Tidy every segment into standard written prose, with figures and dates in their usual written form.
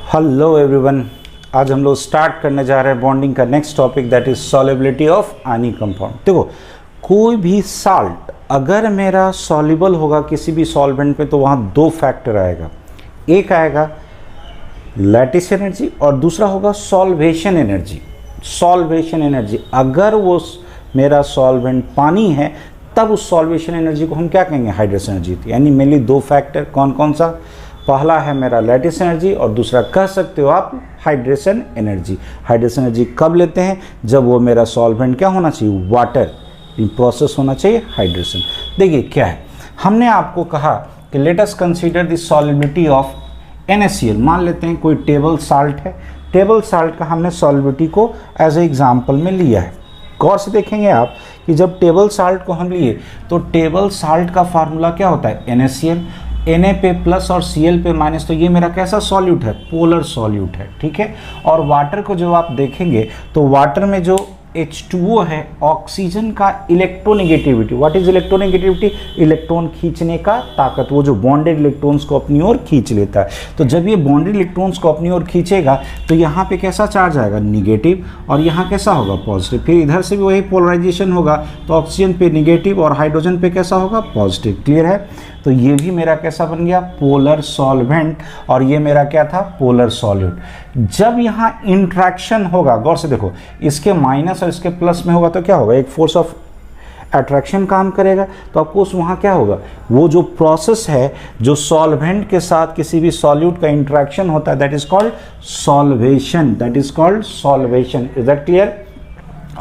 Hello everyone, आज हम लोग स्टार्ट करने जा रहे हैं बॉन्डिंग का next topic, that is solubility of ionic compound. देखो, कोई भी साल्ट अगर मेरा सॉल्युबल होगा किसी भी सॉल्वेंट पे तो वहाँ दो फैक्टर आएगा। एक आएगा लैटिस एनर्जी और दूसरा होगा सॉल्वेशन एनर्जी। सॉल्वेशन एनर्जी, अगर वो मेरा सॉल्वेंट पानी है तब उस सॉल्वेशन एनर्जी को हम क्या कहेंगे? Hydration energy. यानी मेनली दो फैक्टर कौन कौन सा? पहला है मेरा लैटिस एनर्जी और दूसरा कह सकते हो आप हाइड्रेशन एनर्जी। हाइड्रेशन एनर्जी कब लेते हैं? जब वो मेरा सॉल्वेंट क्या होना चाहिए? वाटर इन प्रोसेस होना चाहिए हाइड्रेशन। देखिए क्या है, हमने आपको कहा कि let us consider the solubility of NaCl। मान लेते हैं कोई टेबल साल्ट है, टेबल साल्ट का हमने सॉल्युबिलिटी को एज ए एग्जाम्पल में लिया है। गौर से देखेंगे आप कि जब टेबल साल्ट को हम लिए तो टेबल साल्ट का फार्मूला क्या होता है? NaCl। Na पे प्लस और Cl पे माइनस, तो ये मेरा कैसा सॉल्यूट है? पोलर सॉल्यूट है, ठीक है। और वाटर को जो आप देखेंगे तो वाटर में जो H2O है, ऑक्सीजन का electronegativity. What is electronegativity? Electron खींचने का ताकत, वो जो बॉन्डेड इलेक्ट्रॉन्स को अपनी ओर खींच लेता है। तो जब ये बॉन्डेड इलेक्ट्रॉन्स को अपनी ओर खींचेगा तो यहाँ पे कैसा चार्ज आएगा? निगेटिव, और यहाँ कैसा होगा? पॉजिटिव। फिर इधर से भी वही पोलराइजेशन होगा, तो ऑक्सीजन पे निगेटिव और हाइड्रोजन पे कैसा होगा? पॉजिटिव। क्लियर है? तो ये भी मेरा कैसा बन गया? पोलर सॉल्वेंट, और ये मेरा क्या था? Polar solute. जब यहाँ इंट्रैक्शन होगा, गौर से देखो, इसके माइनस और इसके प्लस में होगा तो क्या होगा? एक फोर्स ऑफ अट्रैक्शन काम करेगा। तो आपको वहाँ क्या होगा? वो जो प्रोसेस है जो सॉल्वेंट के साथ किसी भी सॉल्यूट का इंट्रैक्शन होता है, that is called solvation. That is called solvation. Is that clear?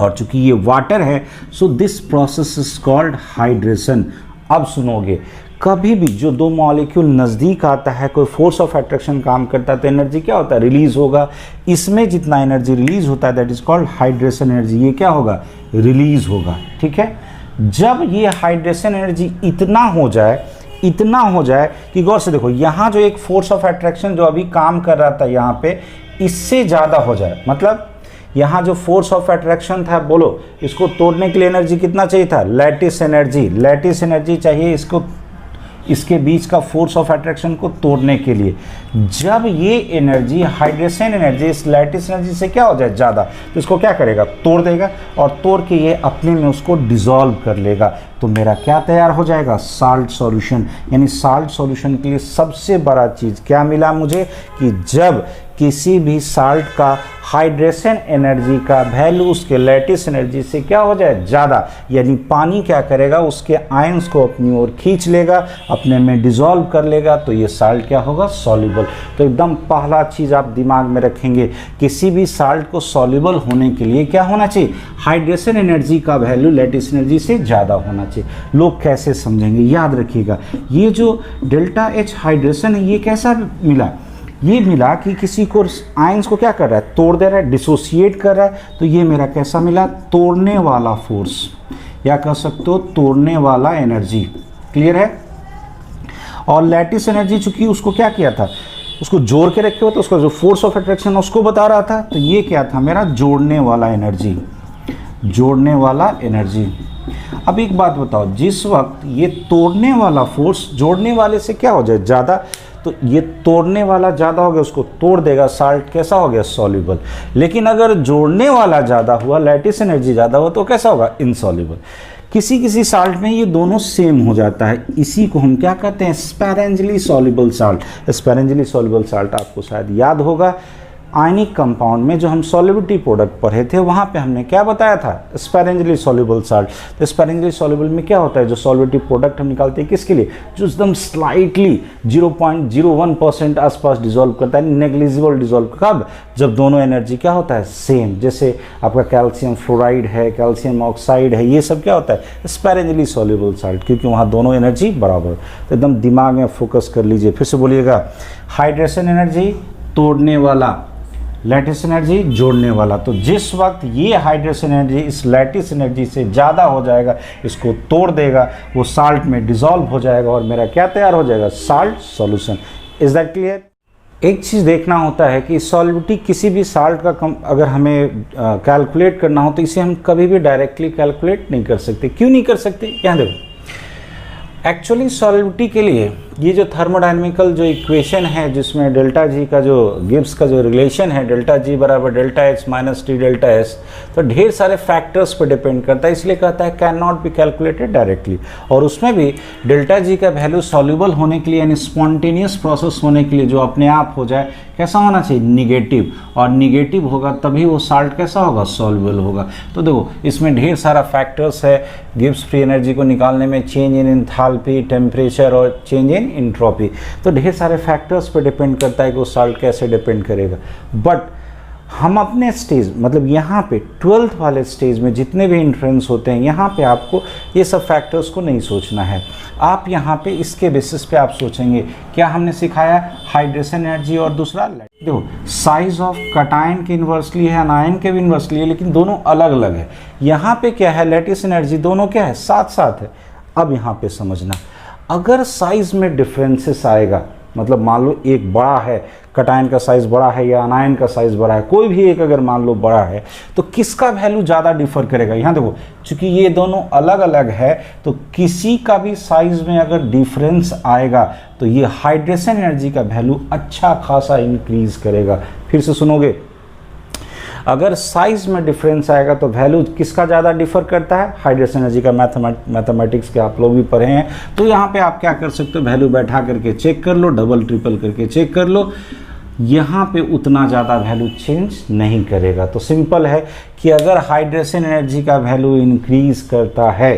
और चूंकि ये वाटर है, so this process is called hydration. अब सुनोगे, कभी भी जो दो मॉलिक्यूल नज़दीक आता है, कोई फोर्स ऑफ अट्रैक्शन काम करता है तो एनर्जी क्या होता है? रिलीज होगा। इसमें जितना एनर्जी रिलीज होता है that is called hydration energy. ये क्या होगा? रिलीज होगा, ठीक है। जब ये हाइड्रेशन एनर्जी इतना हो जाए कि गौर से देखो, यहाँ जो एक फोर्स ऑफ अट्रैक्शन जो अभी काम कर रहा था यहाँ पे, इससे ज़्यादा हो जाए, मतलब यहाँ जो फोर्स ऑफ अट्रैक्शन था, बोलो इसको तोड़ने के लिए एनर्जी कितना चाहिए था? Lattice energy. लैटिस एनर्जी चाहिए इसको, इसके बीच का फोर्स ऑफ अट्रैक्शन को तोड़ने के लिए। जब ये एनर्जी हाइड्रेशन एनर्जी इस लैटिस एनर्जी से क्या हो जाए? ज़्यादा, तो इसको क्या करेगा? तोड़ देगा, और तोड़ के ये अपने में उसको डिसॉल्व कर लेगा। तो मेरा क्या तैयार हो जाएगा? Salt solution. यानी साल्ट सॉल्यूशन के लिए सबसे बड़ा चीज़ क्या मिला मुझे? कि जब किसी भी साल्ट का हाइड्रेशन एनर्जी का वैल्यू उसके लैटिस एनर्जी से क्या हो जाए? ज़्यादा, यानी पानी क्या करेगा? उसके आयंस को अपनी ओर खींच लेगा, अपने में डिसॉल्व कर लेगा, तो ये साल्ट क्या होगा? सॉल्युबल। तो एकदम पहला चीज़ आप दिमाग में रखेंगे, किसी भी साल्ट को सॉल्युबल होने के लिए क्या होना चाहिए? हाइड्रेशन एनर्जी का वैल्यू लैटिस एनर्जी से ज़्यादा होना चाहिए। लोग कैसे समझेंगे? याद रखिएगा, ये जो डेल्टा H हाइड्रेशन है, ये कैसा मिला? ये मिला कि किसी को आयंस को क्या कर रहा है? तोड़ दे रहा है, डिसोसिएट कर रहा है। तो ये मेरा कैसा मिला? तोड़ने वाला फोर्स, या कह सकते हो तोड़ने वाला एनर्जी। क्लियर है? और लैटिस एनर्जी चूंकि उसको क्या किया था? उसको जोड़ के रखे हो, तो उसका जो फोर्स ऑफ अट्रैक्शन उसको बता रहा था, तो ये क्या था? मेरा जोड़ने वाला एनर्जी। जोड़ने वाला एनर्जी। अब एक बात बताओ, जिस वक्त ये तोड़ने वाला फोर्स जोड़ने वाले से क्या हो जाए? ज़्यादा, तो ये तोड़ने वाला ज़्यादा हो गया, उसको तोड़ देगा, साल्ट कैसा हो गया? सॉल्युबल। लेकिन अगर जोड़ने वाला ज़्यादा हुआ, लैटिस एनर्जी ज़्यादा हुआ, तो कैसा होगा? इनसॉल्युबल। किसी किसी साल्ट में ये दोनों सेम हो जाता है, इसी को हम क्या कहते हैं? स्पैरेंजली सॉल्युबल साल्ट। स्पैरेंजली सॉल्युबल साल्ट आपको शायद याद होगा, आयनिक कंपाउंड में जो हम सॉल्युबिलिटी प्रोडक्ट पढ़े थे, वहाँ पे हमने क्या बताया था? स्पैरेंजली सॉल्युबल साल्ट। तो स्पैरेंजली सॉल्युबल में क्या होता है? जो सॉल्युबिलिटी प्रोडक्ट हम निकालते हैं किसके लिए? जो एकदम स्लाइटली 0.01% आसपास डिसॉल्व करता है, नेग्लिजिबल डिसॉल्व। कब? जब दोनों एनर्जी क्या होता है? सेम। जैसे आपका कैल्शियम फ्लोराइड है, कैल्शियम ऑक्साइड है, ये सब क्या होता है? स्पैरेंजली सॉल्युबल साल्ट, क्योंकि वहाँ दोनों एनर्जी बराबर। तो एकदम दिमाग में फोकस कर लीजिए। फिर से बोलिएगा, हाइड्रेशन एनर्जी तोड़ने वाला, लैटिस एनर्जी जोड़ने वाला। तो जिस वक्त ये हाइड्रेशन एनर्जी इस लैटिस एनर्जी से ज़्यादा हो जाएगा, इसको तोड़ देगा, वो साल्ट में डिसॉल्व हो जाएगा, और मेरा क्या तैयार हो जाएगा? Salt solution. Is that clear? एक चीज़ देखना होता है कि सॉल्युबिलिटी किसी भी साल्ट का अगर हमें कैलकुलेट करना हो तो इसे हम कभी भी डायरेक्टली कैलकुलेट नहीं कर सकते। क्यों नहीं कर सकते? यहाँ देखो, एक्चुअली सॉल्युबिलिटी के लिए ये जो थर्मोडायनेमिकल जो इक्वेशन है जिसमें डेल्टा जी का जो गिब्स का जो रिलेशन है डेल्टा जी बराबर delta H minus T delta S, तो ढेर सारे फैक्टर्स पर डिपेंड करता है, इसलिए कहता है can not be calculated directly. और उसमें भी डेल्टा जी का वैल्यू सॉल्यूबल होने के लिए यानी स्पॉन्टेनियस प्रोसेस होने के लिए जो अपने आप हो जाए कैसा होना चाहिए, निगेटिव, और निगेटिव होगा तभी वो साल्ट कैसा होगा, सॉल्युबल होगा। तो देखो इसमें ढेर सारा फैक्टर्स है गिब्स फ्री एनर्जी को निकालने में, चेंज इन एंथैल्पी, टेम्परेचर और चेंज इन एंट्रोपी, तो ढेर सारे फैक्टर्स पे डिपेंड करता है कि वो साल्ट कैसे डिपेंड करेगा। बट हम अपने स्टेज मतलब यहाँ पे 12th वाले स्टेज में जितने भी इंट्रेंस होते हैं यहाँ पे आपको ये सब फैक्टर्स को नहीं सोचना है। आप यहाँ पे इसके बेसिस पे आप सोचेंगे क्या हमने सिखाया, हाइड्रेशन एनर्जी और दूसरा देखो साइज ऑफ कटायन के इन्वर्सली है, अनायन के भी इन्वर्सली है, लेकिन दोनों अलग अलग है। यहाँ पे क्या है, लैटिस एनर्जी, दोनों क्या है, साथ साथ है। अब यहाँ पे समझना, अगर साइज में डिफरेंसेस आएगा, मतलब मान लो एक बड़ा है, कटायन का साइज बड़ा है या अनायन का साइज बड़ा है, कोई भी एक अगर मान लो बड़ा है, तो किसका वैल्यू ज़्यादा डिफर करेगा। यहाँ देखो चूंकि ये दोनों अलग अलग है तो किसी का भी साइज में अगर डिफरेंस आएगा तो ये हाइड्रेशन एनर्जी का वैल्यू अच्छा खासा इंक्रीज करेगा। फिर से सुनोगे, अगर साइज में डिफरेंस आएगा तो वैल्यू किसका ज़्यादा डिफर करता है, हाइड्रेशन एनर्जी का। मैथमेटिक्स के आप लोग भी पढ़े हैं, तो यहाँ पे आप क्या कर सकते हो, वैल्यू बैठा करके चेक कर लो, डबल ट्रिपल करके चेक कर लो, यहाँ पे उतना ज़्यादा वैल्यू चेंज नहीं करेगा। तो सिंपल है कि अगर हाइड्रेशन एनर्जी का वैल्यू इंक्रीज करता है,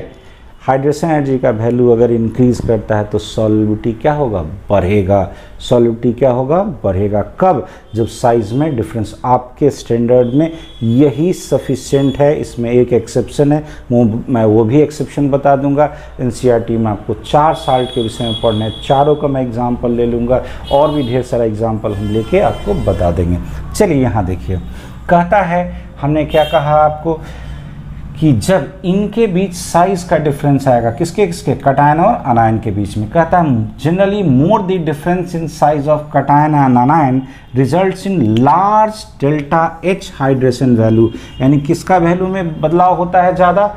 हाइड्रेशन एनर्जी का वैल्यू अगर इंक्रीज करता है तो सॉल्युबिलिटी क्या होगा, बढ़ेगा। सॉल्युबिलिटी क्या होगा, बढ़ेगा। कब, जब साइज में डिफरेंस। आपके स्टैंडर्ड में यही सफिशिएंट है, इसमें एक एक्सेप्शन है, मैं वो भी एक्सेप्शन बता दूंगा। एनसीईआरटी में आपको 4 साल्ट के विषय में पढ़ना है, चारों का मैं एग्जाम्पल ले लूँगा और भी ढेर सारा एग्जाम्पल हम लेके आपको बता देंगे। चलिए यहाँ देखिए, कहता है, हमने क्या कहा आपको कि जब इनके बीच साइज का डिफरेंस आएगा, किसके किसके, कटायन और अनायन के बीच में, कहता है generally more the difference in size of cation and अनायन results in large delta H hydration value, यानी किसका वैल्यू में बदलाव होता है ज़्यादा,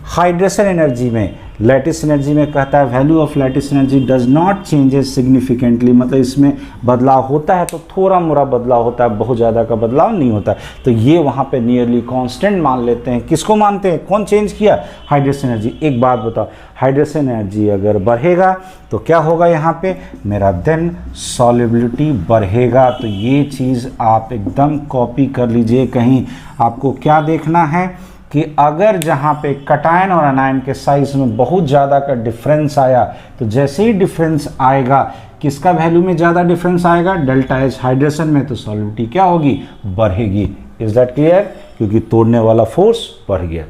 हाइड्रेशन एनर्जी में। लैटिस एनर्जी में कहता है value of lattice energy does not changes significantly, मतलब इसमें बदलाव होता है तो थोड़ा मोड़ा बदलाव होता है, बहुत ज़्यादा का बदलाव नहीं होता। तो ये वहाँ पे नियरली कांस्टेंट मान लेते हैं। किसको मानते हैं, कौन चेंज किया, हाइड्रेशन एनर्जी। एक बात बताओ, हाइड्रेशन एनर्जी अगर बढ़ेगा तो क्या होगा यहाँ पे मेरा, देन सॉल्युबिलिटी बढ़ेगा। तो ये चीज़ आप एकदम कॉपी कर लीजिए। कहीं आपको क्या देखना है कि अगर जहाँ पे कटायन और अनायन के साइज में बहुत ज़्यादा का डिफरेंस आया, तो जैसे ही डिफरेंस आएगा, किसका वैल्यू में ज़्यादा डिफरेंस आएगा, डेल्टा एच हाइड्रेशन में, तो सॉल्युबिलिटी क्या होगी, बढ़ेगी। इज दैट क्लियर, क्योंकि तोड़ने वाला फोर्स बढ़ गया।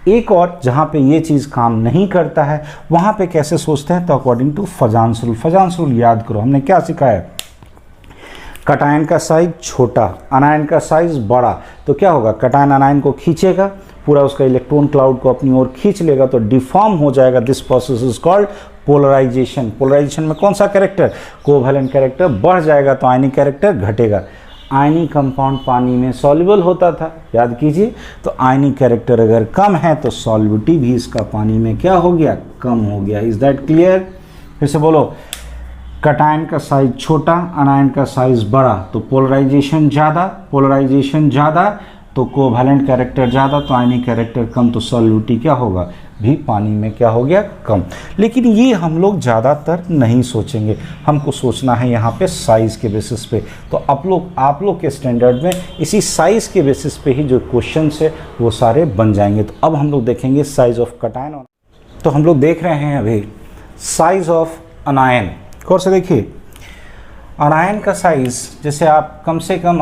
एक और जहाँ पे ये चीज़ काम नहीं करता है वहाँ पे कैसे सोचते हैं, तो according to Fajans rule. Fajans rule याद करो, हमने क्या सिखाया, कटायन का साइज छोटा, अनायन का साइज बड़ा, तो क्या होगा, कटायन अनायन को खींचेगा, पूरा उसका इलेक्ट्रॉन क्लाउड को अपनी ओर खींच लेगा, तो डिफॉर्म हो जाएगा। This process is called polarisation. Polarisation में कौन सा कैरेक्टर, कोवैलेंट कैरेक्टर बढ़ जाएगा तो आयनिक कैरेक्टर घटेगा। आयनिक कंपाउंड पानी में सॉल्युबल होता था, याद कीजिए, तो आयनिक कैरेक्टर अगर कम है तो सॉल्युबिलिटी भी इसका पानी में क्या हो गया, कम हो गया। इज दैट क्लियर, फिर से बोलो, कटायन का साइज छोटा, अनायन का साइज बड़ा, तो पोलराइजेशन ज़्यादा, पोलराइजेशन ज़्यादा तो कोवैलेंट कैरेक्टर ज़्यादा, तो आयनिक कैरेक्टर कम, तो सॉल्युबिलिटी क्या होगा, भी पानी में क्या हो गया, कम। लेकिन ये हम लोग ज़्यादातर नहीं सोचेंगे, हमको सोचना है यहाँ पे साइज़ के बेसिस पे। तो आप लोग के स्टैंडर्ड में इसी साइज़ के बेसिस पे ही जो क्वेश्चन है वो सारे बन जाएंगे। तो अब हम लोग देखेंगे साइज़ ऑफ कटायन। तो हम लोग देख रहे हैं अभी साइज़ ऑफ अनायन। गौर से देखिए, अनायन का साइज़ जैसे आप कम से कम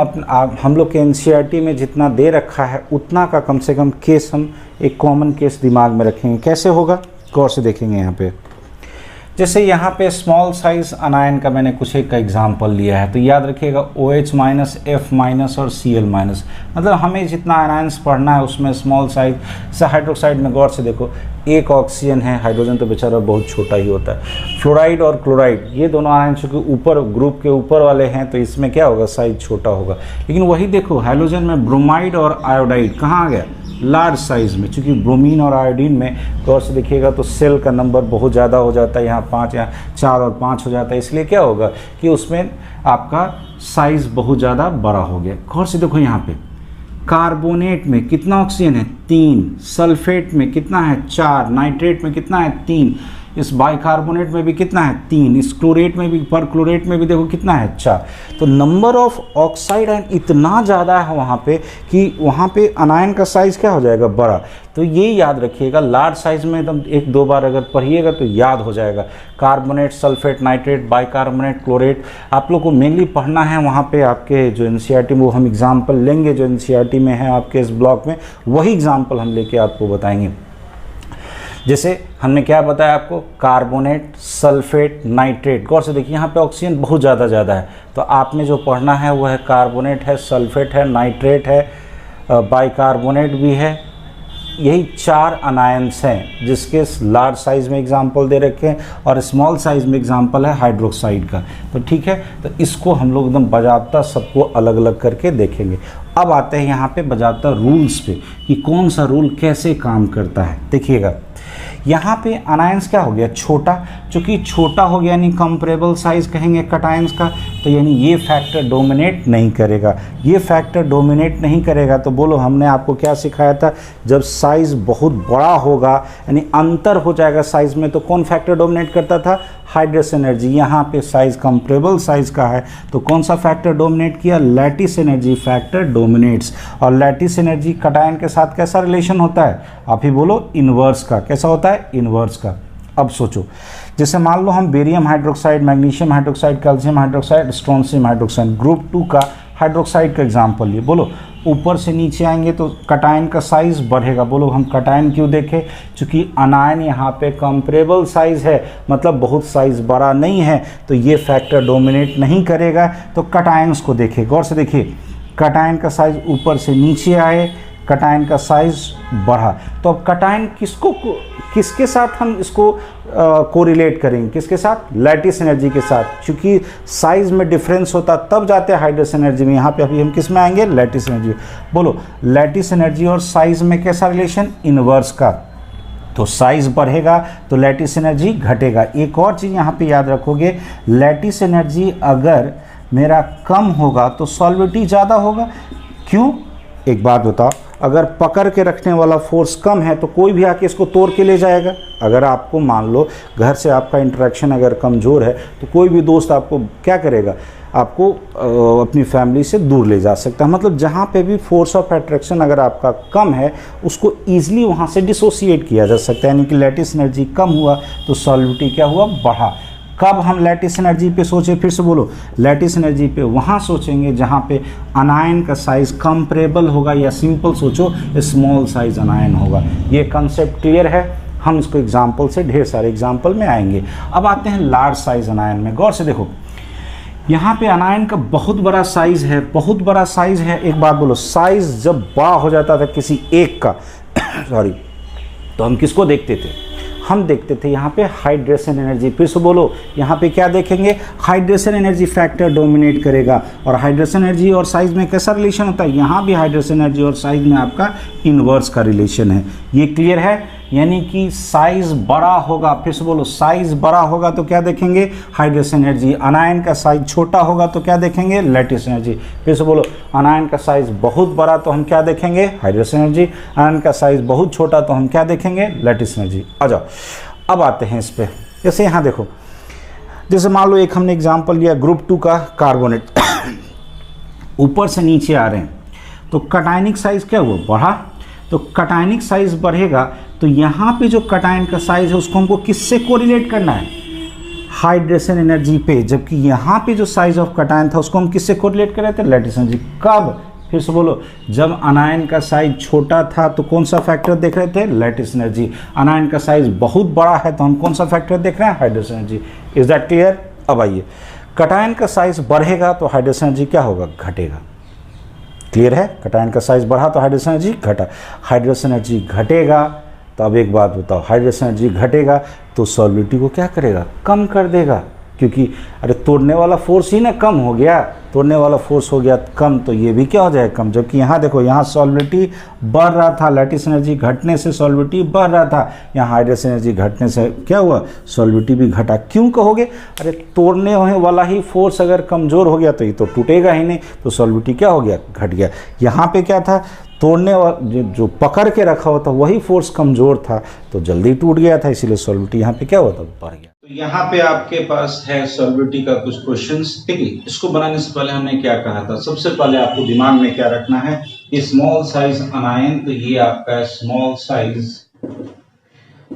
हम लोग के एनसीईआरटी में जितना दे रखा है उतना का कम से कम केस हम एक कॉमन केस दिमाग में रखेंगे। कैसे होगा, गौर से देखेंगे यहाँ पे। जैसे यहाँ पे स्मॉल साइज अनायन का मैंने कुछ एक का एग्जाम्पल लिया है, तो याद रखिएगा OH माइनस, F माइनस और Cl माइनस, मतलब हमें जितना अनायंस पढ़ना है उसमें स्मॉल साइज से। हाइड्रोक्साइड में गौर से देखो, एक ऑक्सीजन है, हाइड्रोजन तो बेचारा बहुत छोटा ही होता है। फ्लोराइड और क्लोराइड ये दोनों आयन चूँकि ऊपर ग्रुप के ऊपर वाले हैं तो इसमें क्या होगा, साइज छोटा होगा। लेकिन वही देखो, हाइड्रोजन में ब्रोमाइड और आयोडाइड कहाँ आ गया, लार्ज साइज में, क्योंकि ब्रोमीन और आयोडीन में गौर से देखिएगा तो सेल का नंबर बहुत ज़्यादा हो जाता है, यहाँ 5 या 4 और 5 हो जाता है, इसलिए क्या होगा कि उसमें आपका साइज़ बहुत ज़्यादा बड़ा हो गया। गौर से देखो यहाँ पे कार्बोनेट में कितना ऑक्सीजन है 3, सल्फेट में कितना है 4, नाइट्रेट में कितना है 3, इस बाइकार्बोनेट में भी कितना है 3, इस क्लोरेट में भी, पर क्लोरेट में भी देखो कितना है 4। तो नंबर ऑफ ऑक्साइड आयन इतना ज़्यादा है वहाँ पे कि वहाँ पे अनायन का साइज़ क्या हो जाएगा बड़ा। तो ये याद रखिएगा, लार्ज साइज़ में एकदम 1-2 बार अगर पढ़िएगा तो याद हो जाएगा। Carbonate, sulphate, nitrate, bicarbonate, chlorate आप लोग को मेनली पढ़ना है। वहाँ पे आपके जो एनसीईआरटी में वो हम एग्जाम्पल लेंगे, जो एनसीईआरटी में है आपके इस ब्लॉक में, वही एग्जाम्पल हम लेके आपको बताएंगे। जैसे हमने क्या बताया आपको, कार्बोनेट, सल्फेट, नाइट्रेट। गौर से देखिए यहाँ पे ऑक्सीजन बहुत ज़्यादा है, तो आपने जो पढ़ना है वो है कार्बोनेट है, सल्फेट है, नाइट्रेट है, बाइकार्बोनेट भी है। यही 4 अनायंस हैं जिसके लार्ज साइज़ में एग्जाम्पल दे रखे हैं और स्मॉल साइज़ में एग्जाम्पल है हाइड्रोक्साइड का। तो ठीक है, तो इसको हम लोग एकदम बजाबता सबको अलग अलग करके देखेंगे। अब आते हैं यहाँ पे बजाबता रूल्स पे कि कौन सा रूल कैसे काम करता है। देखिएगा यहाँ पे अनायंस क्या हो गया छोटा, चूँकि छोटा हो गया यानी कंपेरेबल साइज कहेंगे कटायंस का, तो यानी ये फैक्टर डोमिनेट नहीं करेगा। ये फैक्टर डोमिनेट नहीं करेगा तो बोलो हमने आपको क्या सिखाया था, जब साइज़ बहुत बड़ा होगा यानी अंतर हो जाएगा साइज़ में, तो कौन फैक्टर डोमिनेट करता था, हाइड्रस एनर्जी। यहाँ पे साइज़ कंपेरेबल साइज़ का है तो कौन सा फैक्टर डोमिनेट किया, लैटिस एनर्जी फैक्टर डोमिनेट्स। और लैटिस एनर्जी कटायन के साथ कैसा रिलेशन होता है, आप ही बोलो इन्वर्स का। कैसा होता है, इन्वर्स का। अब सोचो जैसे मान लो हम barium hydroxide, magnesium hydroxide, calcium hydroxide, strontium hydroxide group 2 का हाइड्रोक्साइड का एग्जाम्पल लिए। बोलो ऊपर से नीचे आएंगे तो कटायन का साइज़ बढ़ेगा। बोलो हम कटायन क्यों देखें, चूँकि अनायन यहाँ पे कंपेरेबल साइज़ है, मतलब बहुत साइज़ बड़ा नहीं है, तो ये फैक्टर डोमिनेट नहीं करेगा। तो कटायंस को देखिए, गौर से देखिए, कटायन का साइज़ ऊपर से नीचे आए, कटायन का साइज़ बढ़ा। तो अब कटायन किसके साथ हम इसको कोरिलेट करेंगे, किसके साथ, लैटिस एनर्जी के साथ। क्योंकि साइज़ में डिफरेंस होता तब जाते हैं हाइड्रस एनर्जी में। यहाँ पे अभी हम किस में आएंगे, लैटिस एनर्जी। बोलो लैटिस एनर्जी और साइज़ में कैसा रिलेशन, इनवर्स का। तो साइज़ बढ़ेगा तो लैटिस एनर्जी घटेगा। एक और चीज़ यहाँ पे याद रखोगे, लैटिस एनर्जी अगर मेरा कम होगा तो सॉल्विटी ज़्यादा होगा। क्यों, एक बात बताओ, अगर पकड़ के रखने वाला फोर्स कम है तो कोई भी आके इसको तोड़ के ले जाएगा। अगर आपको मान लो घर से आपका इंटरेक्शन अगर कमज़ोर है तो कोई भी दोस्त आपको क्या करेगा, आपको अपनी फैमिली से दूर ले जा सकता है। मतलब जहाँ पे भी फोर्स ऑफ अट्रैक्शन अगर आपका कम है उसको ईजिली वहाँ से डिसोसिएट किया जा सकता है। यानी कि लैटिस एनर्जी कम हुआ तो सॉल्विटी क्या हुआ, बढ़ा। कब हम लैटिस एनर्जी पे सोचे, फिर से बोलो, लैटिस एनर्जी पे वहाँ सोचेंगे जहाँ पे अनायन का साइज़ कंपेरेबल होगा, या सिंपल सोचो स्मॉल साइज अनायन होगा। ये कंसेप्ट क्लियर है, हम इसको एग्जाम्पल से ढेर सारे एग्जाम्पल में आएंगे। अब आते हैं लार्ज साइज अनायन में। गौर से देखो यहाँ पे अनायन का बहुत बड़ा साइज़ है, बहुत बड़ा साइज़ है। एक बात बोलो, साइज़ जब बड़ा हो जाता था किसी एक का सॉरी, तो हम किसको देखते थे, हम देखते थे यहाँ पे हाइड्रेशन एनर्जी। फिर से बोलो, यहाँ पे क्या देखेंगे, हाइड्रेशन एनर्जी फैक्टर डोमिनेट करेगा। और हाइड्रेशन एनर्जी और साइज में कैसा रिलेशन होता है, यहाँ भी हाइड्रेशन एनर्जी और साइज में आपका इन्वर्स का रिलेशन है। ये क्लियर है, यानी कि साइज बड़ा होगा। फिर से बोलो, साइज बड़ा होगा तो क्या देखेंगे, हाइड्रेशन एनर्जी। अनायन का साइज छोटा होगा तो क्या देखेंगे, लैटिस एनर्जी। फिर से बोलो, अनायन का साइज बहुत बड़ा तो हम क्या देखेंगे, हाइड्रेशन एनर्जी। अनायन का साइज बहुत छोटा तो हम क्या देखेंगे, लैटिस एनर्जी। आ जाओ, अब आते हैं इस पे। जैसे यहाँ देखो, जैसे मान लो एक हमने एग्जाम्पल लिया ग्रुप 2 का कार्बोनेट ऊपर से नीचे आ रहे हैं तो कटायनिक साइज क्या हुआ, बढ़ा। तो कटायनिक साइज बढ़ेगा तो यहाँ पे जो कटायन का साइज है उसको हमको किससे कोरिलेट करना है, हाइड्रेशन एनर्जी पे। जबकि यहाँ पे जो साइज ऑफ कटायन था उसको हम किससे कोरिलेट कर रहे थे, लैटिस एनर्जी। कब, फिर से बोलो, जब अनायन का साइज छोटा था तो कौन सा फैक्टर देख रहे थे, लैटिस एनर्जी। अनायन का साइज बहुत बड़ा है तो हम कौन सा फैक्टर देख रहे हैं, hydration energy. Is that clear. अब आइए, कटायन का साइज बढ़ेगा तो हाइड्रेशन एनर्जी क्या होगा, घटेगा। क्लियर है, कटायन का साइज बढ़ा तो हाइड्रेशन एनर्जी घटा। हाइड्रेशन एनर्जी घटेगा तो अब एक बात बताओ, हाइड्रेशन एनर्जी घटेगा तो सॉल्विटी को क्या करेगा, कम कर देगा। क्योंकि अरे तोड़ने वाला फोर्स ही ना कम हो गया, तोड़ने वाला फोर्स हो गया कम, तो ये भी क्या हो जाएगा कम। जबकि यहाँ देखो, यहाँ सॉल्विटी बढ़ रहा था, लैटिस एनर्जी घटने से सॉल्विटी बढ़ रहा था, यहाँ हाइड्रस एनर्जी घटने से क्या हुआ, सॉल्विटी भी घटा। क्यों कहोगे, अरे तोड़ने वाला ही फोर्स अगर कमज़ोर हो गया तो ये तो टूटेगा ही नहीं, तो सॉल्विटी क्या हो गया, घट गया। यहाँ पे क्या था, तोड़ने वाला जो पकड़ के रखा हुआ था वही फोर्स कमज़ोर था तो जल्दी टूट गया था, इसीलिए सॉल्विटी यहाँ पे क्या हुआ था, बढ़ गया। तो यहाँ पे आपके पास है सॉल्विटी का कुछ क्वेश्चंस। ठीक है, इसको बनाने से पहले हमने क्या कहा था, सबसे पहले आपको दिमाग में क्या रखना है कि स्मॉल साइज अनायन, तो ये आपका स्मॉल साइज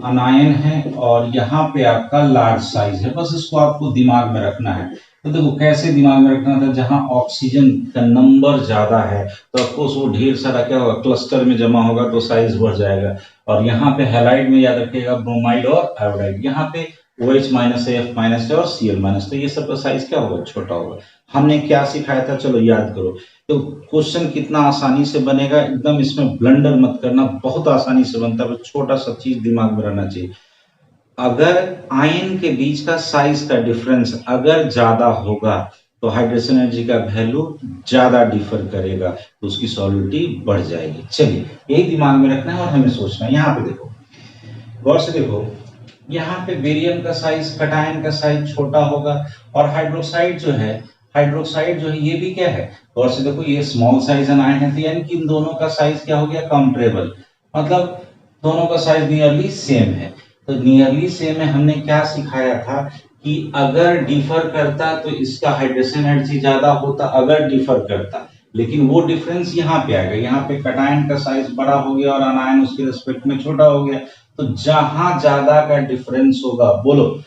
अनायन है और यहाँ पे आपका लार्ज साइज है, बस इसको आपको दिमाग में रखना है। तो देखो कैसे दिमाग में रखना था, जहां ऑक्सीजन का नंबर ज्यादा है तो ऑफकोर्स वो ढेर सारा क्या होगा, क्लस्टर में जमा होगा तो साइज बढ़ जाएगा। और यहाँ पे हैलाइड में याद रखिएगा ब्रोमाइड और आयोडाइड, यहाँ पे OH माइनस F माइनस और Cl माइनस, तो ये सब का साइज क्या होगा, छोटा होगा। हमने क्या सिखाया था, चलो याद करो। तो क्वेश्चन कितना आसानी से बनेगा, एकदम इसमें ब्लंडर मत करना, बहुत आसानी से बनता है, छोटा सा चीज दिमाग में रहना चाहिए। अगर आयन के बीच का साइज का डिफरेंस अगर ज्यादा होगा तो हाइड्रोजन एनर्जी का वैल्यू ज्यादा डिफर करेगा, तो उसकी सॉल्युटी बढ़ जाएगी। चलिए यही दिमाग में रखना है और हमें सोचना है। यहाँ पे देखो, गौर से देखो, यहाँ पे बेरियम का साइज कटायन का साइज छोटा होगा और हाइड्रोक्साइड जो है ये भी क्या है, गौर से देखो, ये स्मॉल साइज अनायन है, तो यानी कि इन दोनों का साइज क्या हो गया, कंपेरेबल, मतलब दोनों का साइज नियरली सेम है। तो नियरली सेम है, हमने क्या सिखाया था कि अगर डिफर करता तो इसका हाइड्रोजन एनर्जी ज्यादा होता, अगर डिफर करता, लेकिन वो डिफरेंस यहाँ पे आ गया, यहाँ पे कटायन का साइज बड़ा हो गया और अनायन उसके रिस्पेक्ट में छोटा हो गया। तो जहां ज्यादा का डिफरेंस होगा, बोलो,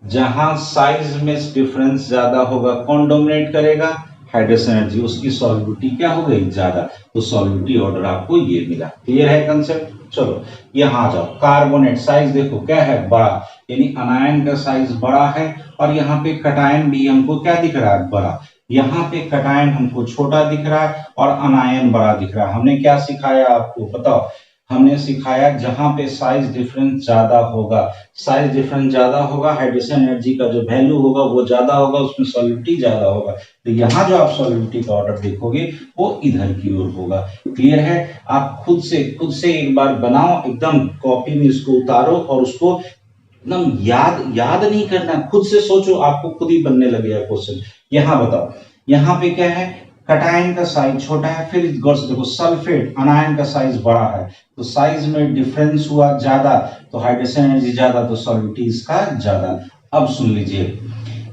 जहां साइज में डिफरेंस ज्यादा होगा, कौन डोमिनेट करेगा, हाइड्रोजन एनर्जी, उसकी सॉल्युबिलिटी क्या हो गई, ज्यादा, तो सॉल्युबिलिटी ऑर्डर आपको ये मिला। क्लियर है कंसेप्ट। चलो यहाँ आ जाओ, कार्बोनेट साइज देखो क्या है, बड़ा, यानी अनायन का साइज बड़ा है और यहाँ पे कटायन भी हमको क्या दिख रहा है, बड़ा। यहाँ पे कटायन हमको छोटा दिख रहा है और अनायन बड़ा दिख रहा है। हमने क्या सिखाया आपको बताओ, हमने सिखाया जहां पे साइज डिफरेंस ज्यादा होगा, साइज डिफरेंस ज्यादा होगा, हाइड्रोजन एनर्जी का जो वैल्यू होगा वो ज्यादा होगा, उसमें सॉल्युबिलिटी ज्यादा होगा। तो यहाँ जो आप सॉल्युबिलिटी का ऑर्डर देखोगे वो इधर की ओर होगा। क्लियर है। आप खुद से एक बार बनाओ, एकदम कॉपी में इसको उतारो और उसको एकदम याद नहीं करना, खुद से सोचो, आपको खुद ही बनने लगेगा क्वेश्चन। यहाँ बताओ, यहाँ पे क्या है, कटायन का साइज छोटा है, फिर गौर से देखो सल्फेट अनायन का साइज बड़ा है, तो साइज में डिफरेंस हुआ ज्यादा, तो हाइड्रोजन एनर्जी ज्यादा, तो सॉल्युबिलिटी इसका ज्यादा। अब सुन लीजिए,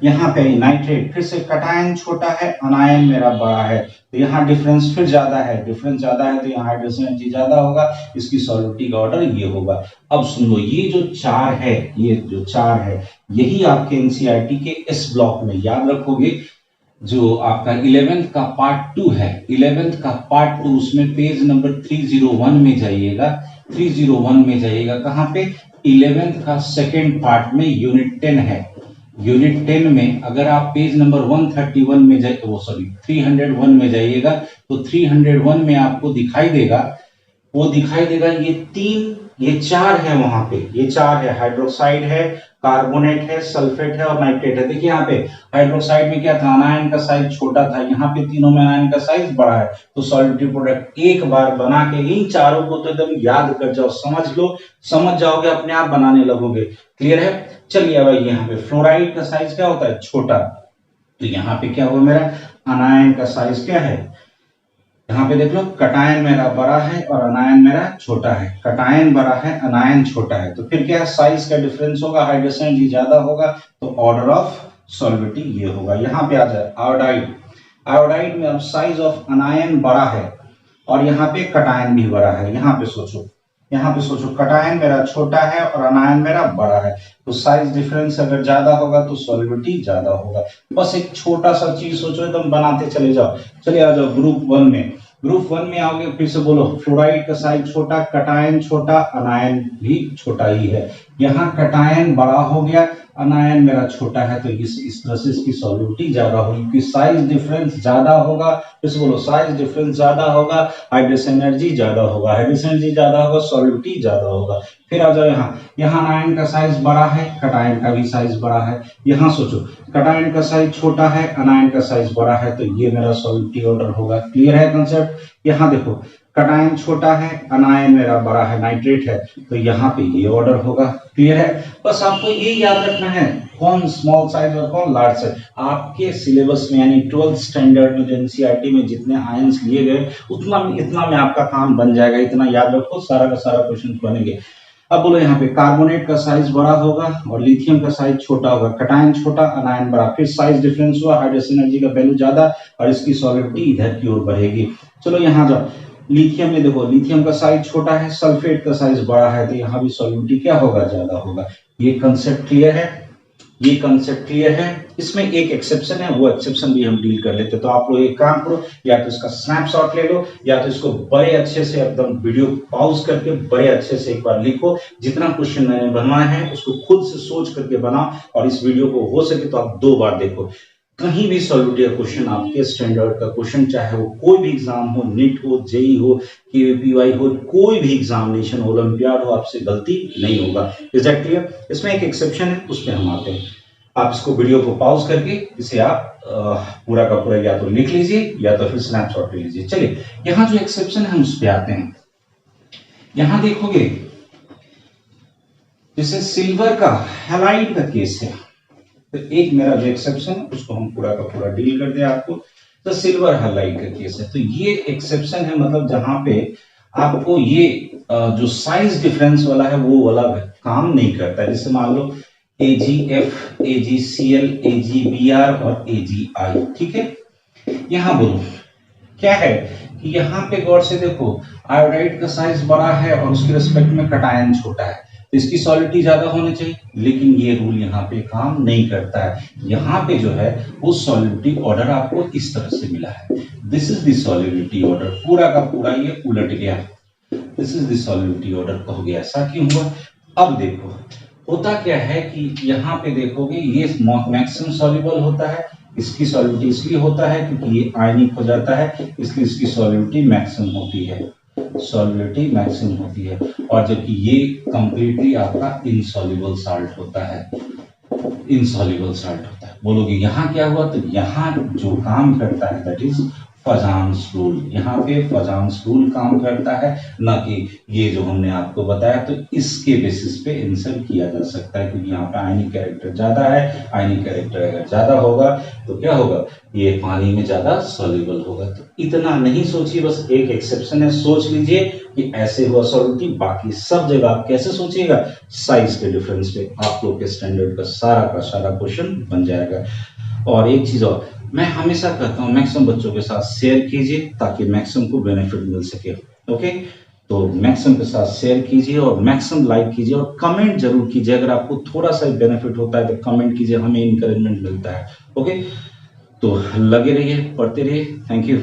यहाँ पे नाइट्रेट, फिर से कटायन छोटा है, अनायन मेरा बड़ा है, तो यहाँ डिफरेंस फिर ज्यादा है, डिफरेंस ज्यादा है तो यहाँ हाइड्रोजन एनर्जी ज्यादा होगा, इसकी सॉल्युबिलिटी का ऑर्डर ये होगा। अब सुन लो, ये जो चार है यही आपके एनसीईआरटी के इस ब्लॉक में याद रखोगे। जो आपका 11th का पार्ट 2 है, 11th का पार्ट 2, उसमें पेज नंबर 301 में जाइएगा, 301 में जाइएगा, कहाँ पे, 11th का सेकेंड पार्ट में यूनिट 10 है। यूनिट 10 में अगर आप पेज नंबर 131 में जाए, वो सॉरी 301 में जाइएगा, तो 301 में आपको दिखाई देगा, ये चार है, वहां पे ये चार है, हाइड्रोक्साइड है, कार्बोनेट है, सल्फेट है और नाइट्रेट है। देखिए यहाँ पे हाइड्रोक्साइड में क्या था, अनायन का साइज छोटा था, यहाँ पे तीनों में अनायन का साइज बड़ा है, तो सॉल्युबिलिटी प्रोडक्ट एक बार बना के इन चारों को तो एकदम याद कर जाओ, समझ जाओगे, अपने आप बनाने लगोगे। क्लियर है। चलिए अब यहाँ पे फ्लोराइड का साइज क्या होता है, छोटा, तो यहाँ पे क्या हुआ, मेरा अनायन का साइज क्या है, यहाँ पे देख लो, कटायन मेरा बड़ा है और अनायन मेरा छोटा है, कटायन बड़ा है अनायन छोटा है, तो फिर क्या साइज का डिफरेंस होगा, हाइड्रोजन एनर्जी ज्यादा होगा, तो ऑर्डर ऑफ सॉल्युबिलिटी ये होगा। यहाँ पे आ जाए आयोडाइड में अब साइज ऑफ अनायन बड़ा है और यहाँ पे कटायन भी बड़ा है। यहाँ पे सोचो कटायन मेरा छोटा है और अनायन मेरा बड़ा है, तो साइज डिफरेंस अगर ज्यादा होगा तो सॉल्युबिलिटी ज्यादा होगा। बस एक छोटा सा चीज सोचो, एकदम बनाते चले जाओ। चलिए आ जाओ ग्रुप वन में आओगे, फिर से बोलो, फ्लोराइड का साइज छोटा, कटायन छोटा, अनायन भी छोटा ही है। यहाँ कटायन बड़ा हो गया अनायन मेरा छोटा है तो इस तरह से इसकी सॉल्युबिलिटी ज्यादा होगी, क्योंकि साइज डिफरेंस ज्यादा होगा। फिर बोलो साइज डिफरेंस ज्यादा होगा, हाइड्रोजन एनर्जी ज्यादा होगा, हाइड्रोजन एनर्जी ज्यादा होगा, सॉल्युबिलिटी ज्यादा होगा। फिर आ जाओ यहाँ अनायन का साइज बड़ा है, कटायन का भी साइज बड़ा है। यहाँ सोचो कटायन का साइज छोटा है, अनायन का साइज बड़ा है, तो ये मेरा सॉल्युबिलिटी ऑर्डर होगा। क्लियर है कंसेप्ट? यहाँ देखो कटायन छोटा है, अनायन मेरा बड़ा है, नाइट्रेट है, तो यहाँ पे ये ऑर्डर होगा। क्लियर है? बस आपको ये याद रखना है कौन स्मॉल साइज और कौन लार्ज साइज। आपके सिलेबस में यानी 12th स्टैंडर्ड में जो एनसीईआरटी में जितने आयंस लिए गए इतना में आपका काम बन जाएगा। इतना याद रखो, सारा का सारा क्वेश्चन बनेंगे। अब बोलो यहाँ पे कार्बोनेट का साइज बड़ा होगा और लिथियम का साइज छोटा होगा, कटायन छोटा अनायन बड़ा, फिर साइज डिफरेंस हुआ, हाइड्रोजन एनर्जी का वैल्यू ज्यादा और इसकी सॉल्युबिलिटी इधर की ओर बढ़ेगी। चलो यहाँ जाओ, लिथियम में देखो लिथियम का साइज छोटा है, सल्फेट का साइज बड़ा है, तो यहाँ भी सॉल्युबिलिटी क्या होगा? ज्यादा होगा। ये कंसेप्ट क्लियर है? ये कंसेप्ट क्लियर है? इसमें एक एक्सेप्शन है, वो एक्सेप्शन भी हम डील कर लेते। तो आप लोग एक काम करो, या तो इसका स्नैपशॉट ले लो या तो इसको बड़े अच्छे से एकदम वीडियो पॉज करके बड़े अच्छे से एक बार लिखो। जितना क्वेश्चन मैंने बनवाया है उसको खुद से सोच करके बनाओ और इस वीडियो को हो सके तो आप 2 बार देखो। कहीं भी सॉल्युबिलिटी का क्वेश्चन, आपके स्टैंडर्ड का क्वेश्चन, चाहे वो कोई भी एग्जाम हो, नीट हो, जेई हो, केवीपीवाई हो, कोई भी एग्जामिनेशन ओलंपियाड हो, आपसे गलती नहीं होगा। Is that clear? इसमें एक एक्सेप्शन है, उस पर हम आते हैं। आप इसको वीडियो को पॉज करके इसे आप पूरा का पूरा या तो लिख लीजिए या तो फिर स्नैपशॉट ले लीजिए। चलिए यहाँ जो एक्सेप्शन है उस पर आते हैं। यहाँ देखोगे जैसे सिल्वर का हैलाइड का केस है, तो एक मेरा जो एक्सेप्शन है उसको हम पूरा का पूरा डील कर दें आपको। तो सिल्वर हैलाइड का केस है, तो ये एक्सेप्शन है, मतलब जहां पे आपको ये जो साइज डिफरेंस वाला है वो वाला काम नहीं करता है। जैसे मान लो AgF, AgCl, AgBr और AgI, ठीक है। यहाँ बोलो क्या है कि यहाँ पे गौर से देखो आयोडाइड का साइज बड़ा है और उसके रिस्पेक्ट में कटायन छोटा है, तो इसकी सॉल्युबिलिटी ज्यादा होनी चाहिए, लेकिन ये रूल यहाँ पे काम नहीं करता है। यहाँ पे जो है वो सॉल्युबिलिटी ऑर्डर आपको इस तरह से मिला है। This is the solubility order, पूरा का पूरा ये उलट गया। This is the solubility order कहोगे, ऐसा क्यों हुआ? अब देखो होता क्या है कि यहाँ पे देखोगे ये मैक्सिमम सॉल्युबल होता है, इसकी सॉल्युबिलिटी इसलिए होता है क्योंकि ये आयनिक हो जाता है, इसलिए इसकी सॉल्युबिलिटी मैक्सिमम होती है, सॉल्युबिलिटी मैक्सिमम होती है। और जबकि ये कंप्लीटली आपका इनसॉल्युबल साल्ट होता है, इनसॉल्युबल साल्ट होता है। बोलोगे यहाँ क्या हुआ? तो यहाँ जो काम करता है दैट इज फजान्स रूल। यहाँ पे फजान्स रूल काम करता है, ना कि ये जो हमने आपको बताया। तो इसके बेसिस पे आंसर किया जा सकता है, क्योंकि यहाँ पे आयनिक कैरेक्टर ज्यादा है। आयनिक कैरेक्टर अगर ज्यादा होगा तो क्या होगा? ये पानी में ज्यादा सॉल्युबल होगा। तो इतना नहीं सोचिए, बस एक एक्सेप्शन है, सोच लीजिए कि ऐसे हुआ सॉल्युबिलिटी। बाकी सब जगह आप कैसे सोचिएगा? साइज के डिफरेंस पे आप लोग के स्टैंडर्ड का सारा क्वेश्चन बन जाएगा। और एक चीज और मैं हमेशा कहता हूं, मैक्सिमम बच्चों के साथ शेयर कीजिए ताकि मैक्सिमम को बेनिफिट मिल सके। ओके, तो मैक्सिमम के साथ शेयर कीजिए और मैक्सिमम लाइक कीजिए और कमेंट जरूर कीजिए। अगर आपको थोड़ा सा बेनिफिट होता है तो कमेंट कीजिए, हमें इंकरेजमेंट मिलता है। ओके, तो लगे रहिए, पढ़ते रहिए। Thank you.